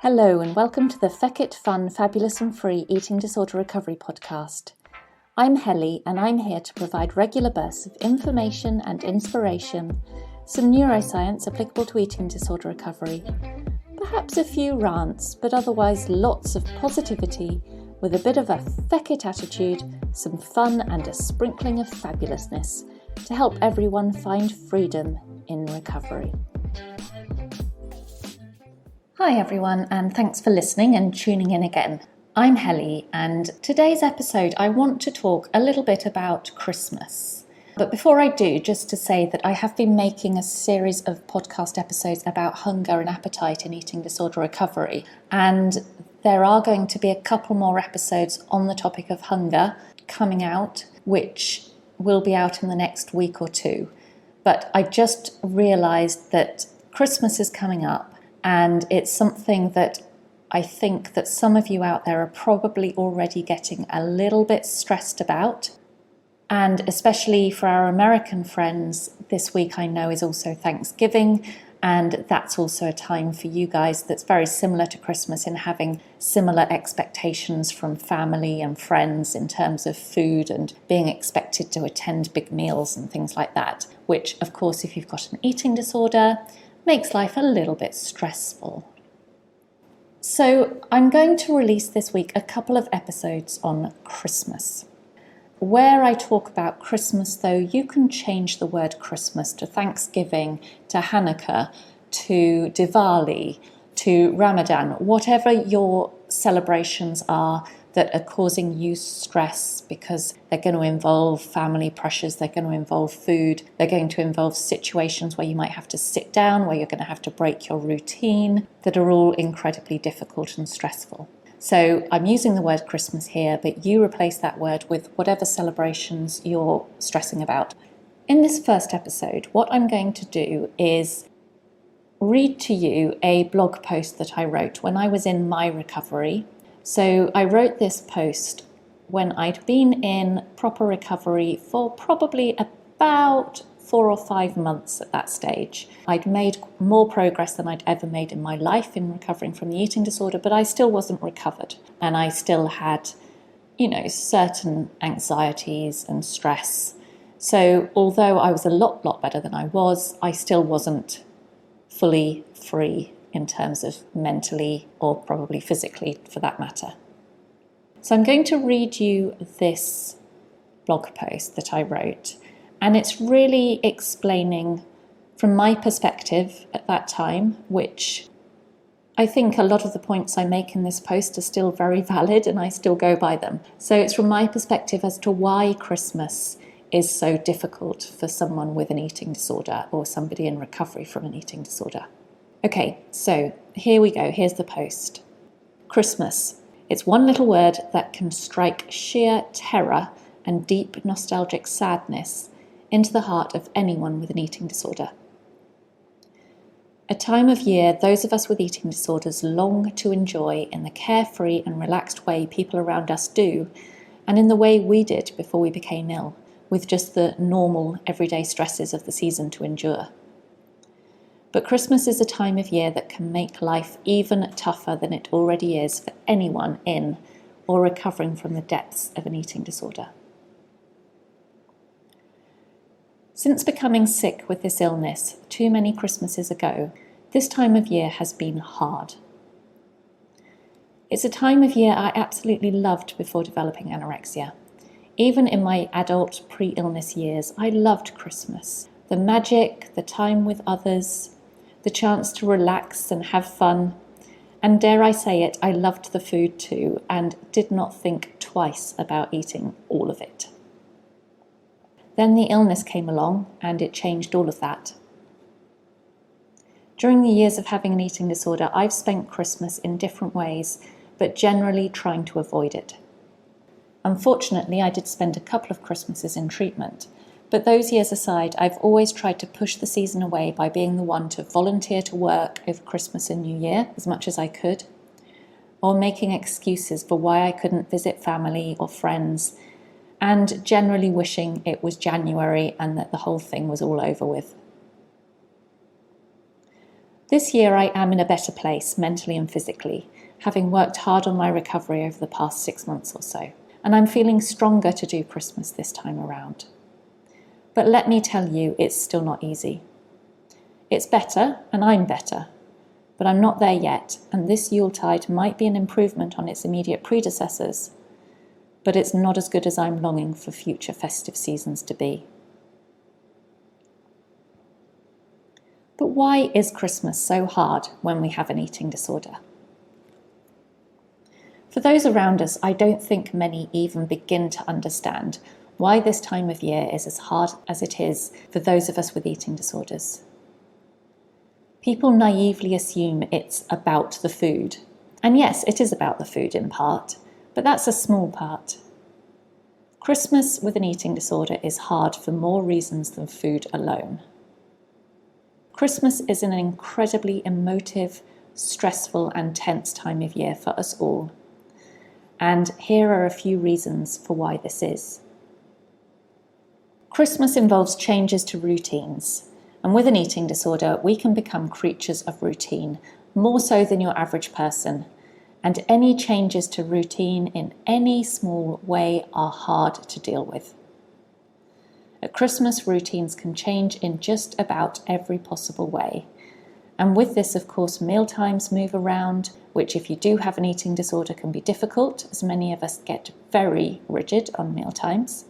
Hello and welcome to the Feck It Fun, Fabulous and Free Eating Disorder Recovery podcast. I'm Helly and I'm here to provide regular bursts of information and inspiration, some neuroscience applicable to eating disorder recovery, perhaps a few rants, but otherwise lots of positivity with a bit of a feck it attitude, some fun and a sprinkling of fabulousness to help everyone find freedom in recovery. Hi everyone, and thanks for listening and tuning in again. I'm Helly, and today's episode I want to talk a little bit about Christmas. But before I do, just to say that I have been making a series of podcast episodes about hunger and appetite in eating disorder recovery, and there are going to be a couple more episodes on the topic of hunger coming out, which will be out in the next week or two. But I just realised that Christmas is coming up, and it's something that I think that some of you out there are probably already getting a little bit stressed about. And especially for our American friends, this week I know is also Thanksgiving, and that's also a time for you guys that's very similar to Christmas in having similar expectations from family and friends in terms of food and being expected to attend big meals and things like that, which of course if you've got an eating disorder makes life a little bit stressful. So I'm going to release this week a couple of episodes on Christmas. Where I talk about Christmas, though, you can change the word Christmas to Thanksgiving, to Hanukah, to Diwali, to Ramadan, whatever your celebrations are that are causing you stress because they're going to involve family pressures, they're going to involve food, they're going to involve situations where you might have to sit down, where you're going to have to break your routine, that are all incredibly difficult and stressful. So I'm using the word Christmas here, but you replace that word with whatever celebrations you're stressing about. In this first episode, what I'm going to do is read to you a blog post that I wrote when I was in my recovery. So I wrote this post when I'd been in proper recovery for probably about 4 or 5 months at that stage. I'd made more progress than I'd ever made in my life in recovering from the eating disorder, but I still wasn't recovered. And I still had, certain anxieties and stress. So although I was a lot better than I was, I still wasn't fully free in terms of mentally or probably physically for that matter. So I'm going to read you this blog post that I wrote, and it's really explaining from my perspective at that time, which I think a lot of the points I make in this post are still very valid and I still go by them. So it's from my perspective as to why Christmas is so difficult for someone with an eating disorder or somebody in recovery from an eating disorder. Okay, so here we go. Here's the post. Christmas. It's one little word that can strike sheer terror and deep nostalgic sadness into the heart of anyone with an eating disorder. A time of year those of us with eating disorders long to enjoy in the carefree and relaxed way people around us do, and in the way we did before we became ill, with just the normal everyday stresses of the season to endure. But Christmas is a time of year that can make life even tougher than it already is for anyone in or recovering from the depths of an eating disorder. Since becoming sick with this illness too many Christmases ago, this time of year has been hard. It's a time of year I absolutely loved before developing anorexia. Even in my adult pre-illness years, I loved Christmas. The magic, the time with others, the chance to relax and have fun. And dare I say it, I loved the food too and did not think twice about eating all of it. Then the illness came along and it changed all of that. During the years of having an eating disorder, I've spent Christmas in different ways, but generally trying to avoid it. Unfortunately, I did spend a couple of Christmases in treatment, but those years aside, I've always tried to push the season away by being the one to volunteer to work over Christmas and New Year as much as I could, or making excuses for why I couldn't visit family or friends, and generally wishing it was January and that the whole thing was all over with. This year I am in a better place mentally and physically, having worked hard on my recovery over the past 6 months or so, and I'm feeling stronger to do Christmas this time around. But let me tell you, it's still not easy. It's better, and I'm better, but I'm not there yet, and this Yuletide might be an improvement on its immediate predecessors, but it's not as good as I'm longing for future festive seasons to be. But why is Christmas so hard when we have an eating disorder? For those around us, I don't think many even begin to understand why this time of year is as hard as it is for those of us with eating disorders. People naively assume it's about the food. And yes, it is about the food in part, but that's a small part. Christmas with an eating disorder is hard for more reasons than food alone. Christmas is an incredibly emotive, stressful and tense time of year for us all. And here are a few reasons for why this is. Christmas involves changes to routines. And with an eating disorder, we can become creatures of routine, more so than your average person. And any changes to routine in any small way are hard to deal with. At Christmas, routines can change in just about every possible way. And with this, of course, mealtimes move around, which if you do have an eating disorder can be difficult, as many of us get very rigid on mealtimes.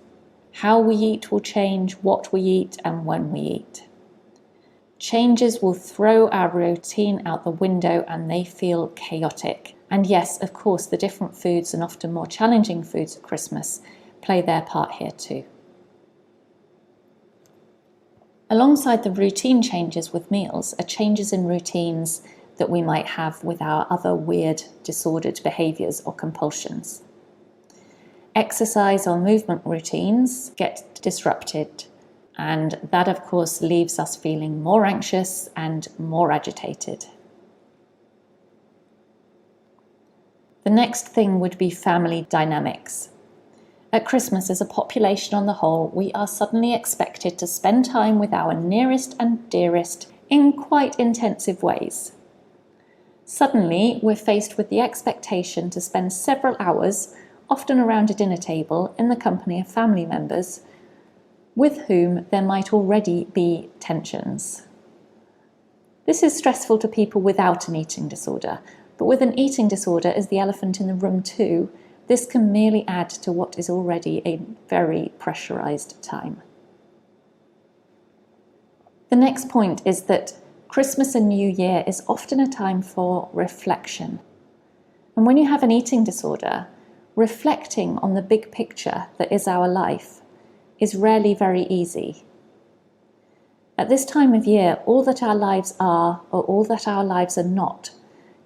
How we eat will change, what we eat and when we eat. Changes will throw our routine out the window and they feel chaotic. And yes, of course, the different foods and often more challenging foods at Christmas play their part here too. Alongside the routine changes with meals are changes in routines that we might have with our other weird, disordered behaviours or compulsions. Exercise or movement routines get disrupted. And that, of course, leaves us feeling more anxious and more agitated. The next thing would be family dynamics. At Christmas, as a population on the whole, we are suddenly expected to spend time with our nearest and dearest in quite intensive ways. Suddenly, we're faced with the expectation to spend several hours, often around a dinner table, in the company of family members with whom there might already be tensions. This is stressful to people without an eating disorder, but with an eating disorder as the elephant in the room too, this can merely add to what is already a very pressurised time. The next point is that Christmas and New Year is often a time for reflection. And when you have an eating disorder, reflecting on the big picture that is our life is rarely very easy. At this time of year, all that our lives are, or all that our lives are not,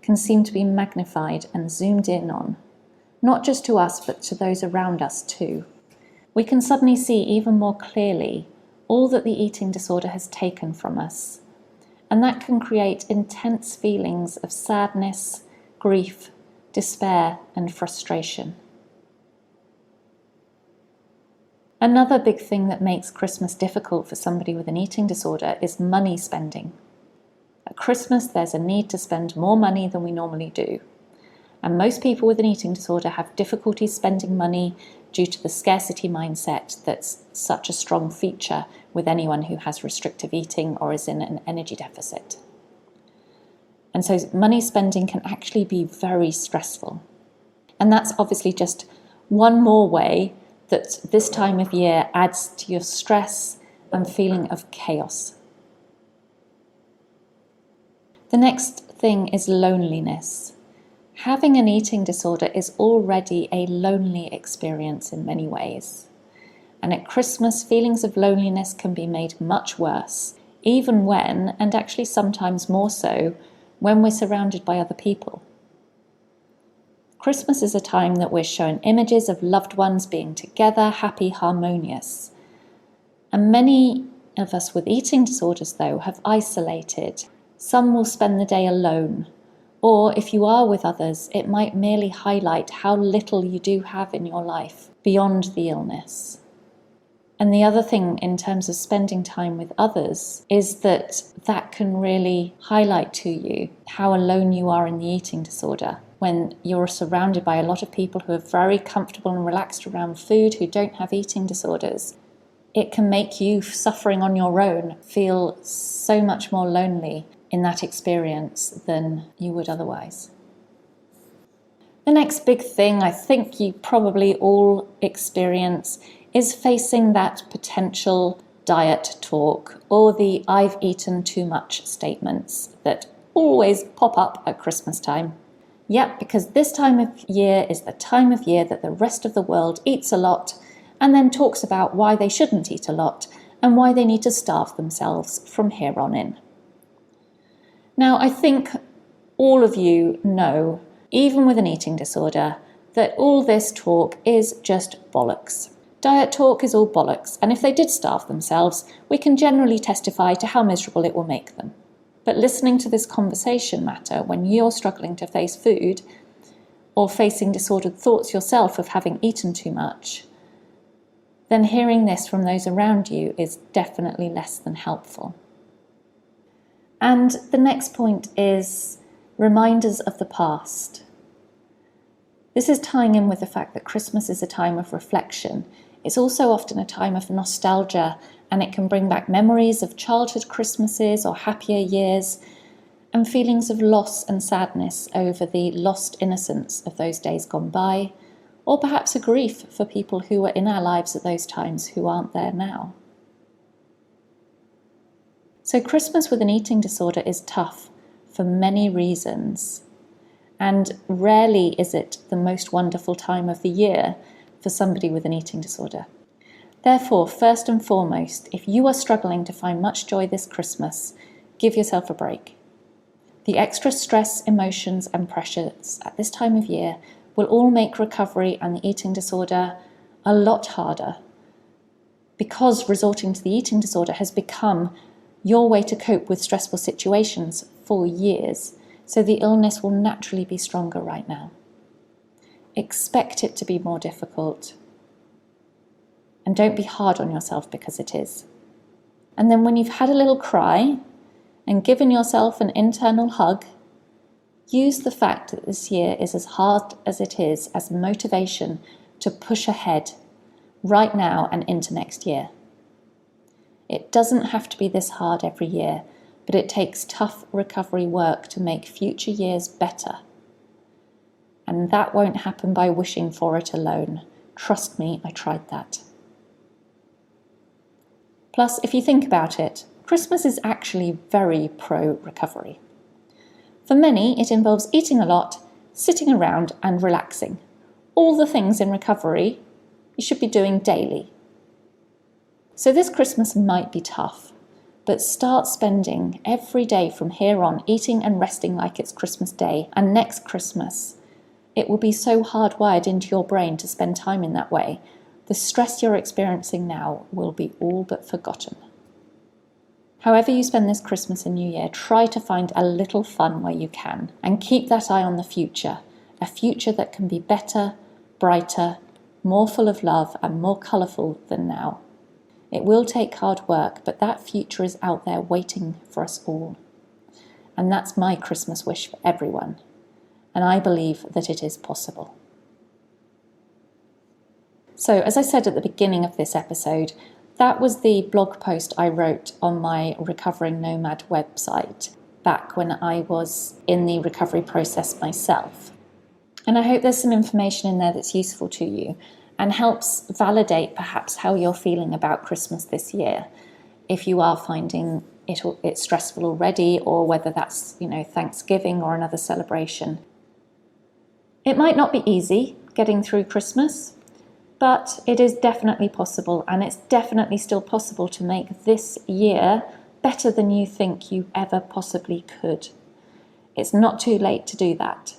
can seem to be magnified and zoomed in on, not just to us, but to those around us too. We can suddenly see even more clearly all that the eating disorder has taken from us, and that can create intense feelings of sadness, grief, despair, and frustration. Another big thing that makes Christmas difficult for somebody with an eating disorder is money spending. At Christmas, there's a need to spend more money than we normally do. And most people with an eating disorder have difficulty spending money due to the scarcity mindset that's such a strong feature with anyone who has restrictive eating or is in an energy deficit. And so money spending can actually be very stressful. And that's obviously just one more way that this time of year adds to your stress and feeling of chaos. The next thing is loneliness. Having an eating disorder is already a lonely experience in many ways. And at Christmas, feelings of loneliness can be made much worse, even when, and actually sometimes more so, when we're surrounded by other people. Christmas is a time that we're shown images of loved ones being together, happy, harmonious. And many of us with eating disorders, though, have isolated. Some will spend the day alone. Or if you are with others, it might merely highlight how little you do have in your life beyond the illness. And the other thing in terms of spending time with others is that that can really highlight to you how alone you are in the eating disorder. When you're surrounded by a lot of people who are very comfortable and relaxed around food, who don't have eating disorders, it can make you suffering on your own feel so much more lonely in that experience than you would otherwise. The next big thing I think you probably all experience is facing that potential diet talk or the "I've eaten too much" statements that always pop up at Christmas time. Yep, because this time of year is the time of year that the rest of the world eats a lot and then talks about why they shouldn't eat a lot and why they need to starve themselves from here on in. Now, I think all of you know, even with an eating disorder, that all this talk is just bollocks. Diet talk is all bollocks, and if they did starve themselves, we can generally testify to how miserable it will make them. But listening to this conversation matter when you're struggling to face food or facing disordered thoughts yourself of having eaten too much, then hearing this from those around you is definitely less than helpful. And the next point is reminders of the past. This is tying in with the fact that Christmas is a time of reflection. It's also often a time of nostalgia, and it can bring back memories of childhood Christmases or happier years and feelings of loss and sadness over the lost innocence of those days gone by, or perhaps a grief for people who were in our lives at those times who aren't there now. So Christmas with an eating disorder is tough for many reasons, and rarely is it the most wonderful time of the year for somebody with an eating disorder. Therefore, first and foremost, if you are struggling to find much joy this Christmas, give yourself a break. The extra stress, emotions and pressures at this time of year will all make recovery and the eating disorder a lot harder, because resorting to the eating disorder has become your way to cope with stressful situations for years, so the illness will naturally be stronger right now. Expect it to be more difficult, and don't be hard on yourself because it is. And then when you've had a little cry and given yourself an internal hug, use the fact that this year is as hard as it is as motivation to push ahead right now and into next year. It doesn't have to be this hard every year, but it takes tough recovery work to make future years better. And that won't happen by wishing for it alone. Trust me, I tried that. Plus, if you think about it, Christmas is actually very pro-recovery. For many, it involves eating a lot, sitting around and relaxing. All the things in recovery you should be doing daily. So this Christmas might be tough, but start spending every day from here on eating and resting like it's Christmas Day, and next Christmas it will be so hardwired into your brain to spend time in that way. The stress you're experiencing now will be all but forgotten. However you spend this Christmas and New Year, try to find a little fun where you can, and keep that eye on the future, a future that can be better, brighter, more full of love and more colourful than now. It will take hard work, but that future is out there waiting for us all. And that's my Christmas wish for everyone. And I believe that it is possible. So, as I said at the beginning of this episode, that was the blog post I wrote on my Recovering Nomad website back when I was in the recovery process myself. And I hope there's some information in there that's useful to you and helps validate perhaps how you're feeling about Christmas this year, if you are finding it's stressful already, or whether that's, Thanksgiving or another celebration. It might not be easy getting through Christmas, but it is definitely possible, and it's definitely still possible to make this year better than you think you ever possibly could. It's not too late to do that.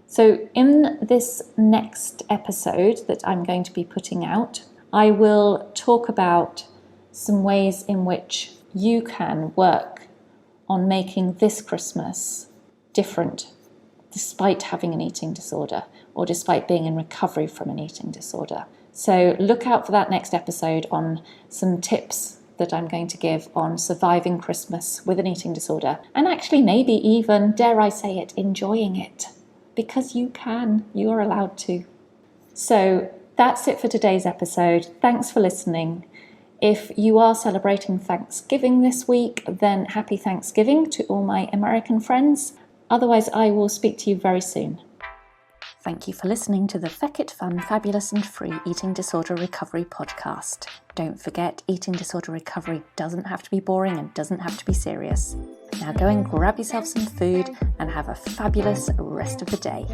So in this next episode that I'm going to be putting out, I will talk about some ways in which you can work on making this Christmas different despite having an eating disorder, or despite being in recovery from an eating disorder. So look out for that next episode on some tips that I'm going to give on surviving Christmas with an eating disorder, and actually maybe even, dare I say it, enjoying it, because you can, you're allowed to. So that's it for today's episode. Thanks for listening. If you are celebrating Thanksgiving this week, then happy Thanksgiving to all my American friends. Otherwise, I will speak to you very soon. Thank you for listening to the Feck It Fun, Fabulous and Free Eating Disorder Recovery podcast. Don't forget, eating disorder recovery doesn't have to be boring and doesn't have to be serious. Now go and grab yourself some food and have a fabulous rest of the day.